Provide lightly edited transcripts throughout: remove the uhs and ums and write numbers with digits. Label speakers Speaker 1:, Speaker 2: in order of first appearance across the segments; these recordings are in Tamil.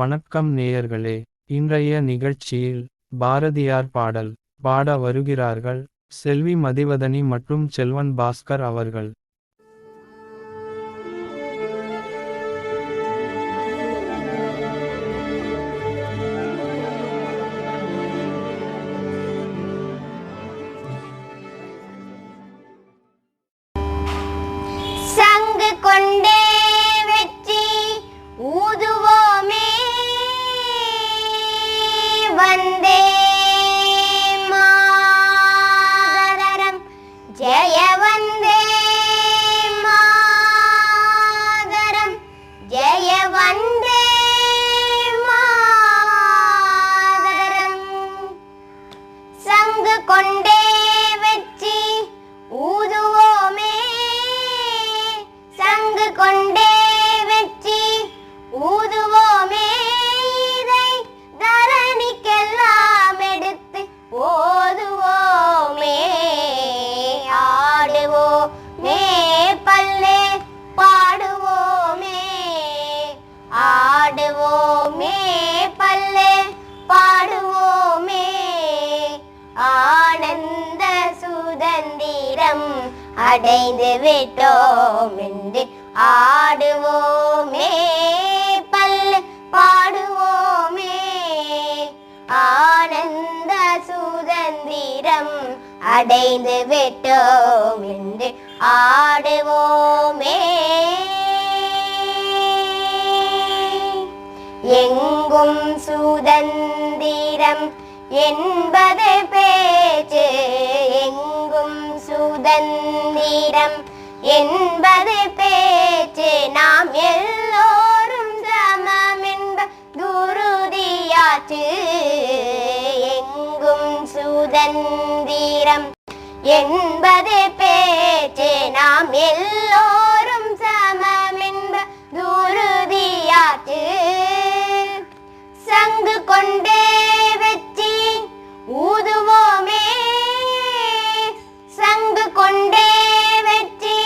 Speaker 1: வணக்கம் நேயர்களே. இன்றைய நிகழ்ச்சியில் பாரதியார் பாடல் பாட வருகிறார்கள் செல்வி மதிவதனி மற்றும் செல்வன் பாஸ்கர் அவர்கள்.
Speaker 2: சங்கு கொண்டே வெற்றி ஊதுவோமே, வந்தே மாதரம் ஜெய வந்தே மாதரம் ஜெய வந்தே மாதரம். சங்கு கொண்டே வெற்றி ஊதுவோமே, சங்கு கொண்டே வெற்றி ஊதுவோமே, இதை தரணிக்கெல்லாம் எடுத்து ஓதுவோமே. ஆடுவோமே பல்லே பாடுவோமே, ஆடுவோமே பல்லே பாடுவோமே. ஆனந்த சுதந்திரம் அடைந்து விட்டோம் என்று ஆடுவோமே பல்லு பாடுவோமே. ஆனந்த சுதந்திரம் அடைந்து விட்டோம் என்று ஆடுவோமே. எங்கும் சுதந்திரம் என்பது பேச்சு, எங்கும் சுதந்திரம் என்பது பேச்சு. நாம் எல்லோரும் சமம் என்பதுறுதியாச்சு. எங்கும் சுதந்திரம் என்பது பேச்சு, நாம் எல்லோரும் சமம் என்பதுறுதியாச்சு. சங்கு கொண்டே வெற்றி ஊதுவோமே, சங்கு கொண்டே வெற்றி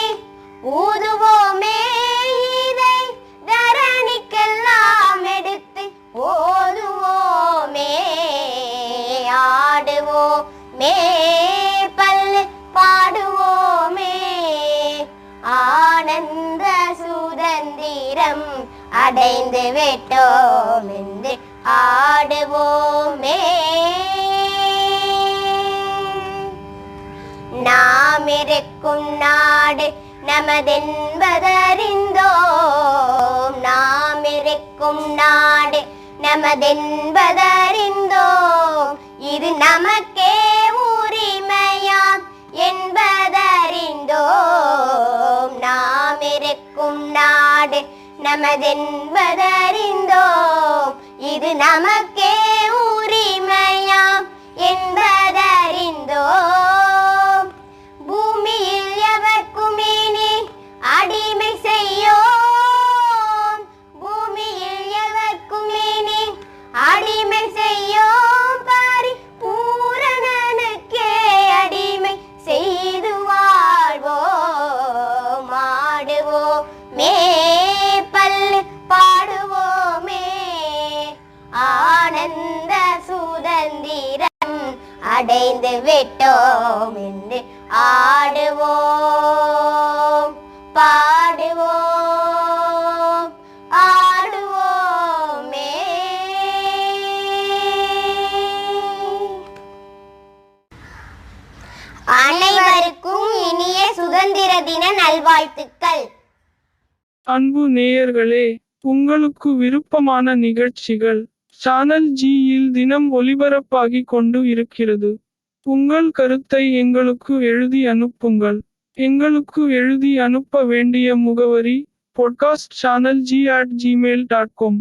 Speaker 2: ஊதுவோமே, இதை தரணிக்கெல்லாம் எடுத்து ஓதுவோமே. ஆடுவோமே பல்லு பாடுவோமே, ஆனந்த சுதந்திரம் அடைந்து விட்டோம் என்று ஆடுவோமே. நாம் இருக்கும் நாடு நமதென்பதறிந்தோம், நாம் இருக்கும் நாடு நமதென்பதறிந்தோம். இது நமக்கே உரிமையாம் என்பதறிந்தோம். நாம் இருக்கும் நாடு நமதென்பதறிந்தோம். இது நமக்கே உரிமையாம் என்பதறிந்தோம். பூமியில் எவர்க்கும் இனி அடிமை செய்யோம், பூமியில் எவர்க்கும் இனி அடிமை செய்யோம். பரிபூரணனுக்கே அடிமை செய்து வாழ்வோம். ஆடுவோமே பல்லு பாடுவோமே, ஆனந்த சுதந்திரம் அடைந்து விட்டோம் என்று ஆடுவோம் பாடுவோம் ஆடுவோமே. அனைவருக்கும் இனிய சுதந்திர தின நல்வாழ்த்துக்கள்.
Speaker 3: அன்பு நேயர்களே, உங்களுக்கு விருப்பமான நிகழ்ச்சிகள் சேனல் ஜியில் தினம் ஒளிபரப்பாகி கொண்டு இருக்கிறது. உங்கள் கருத்தை எங்களுக்கு எழுதி அனுப்புங்கள். எங்களுக்கு எழுதி அனுப்ப வேண்டிய முகவரி podcastchannelg@gmail.com.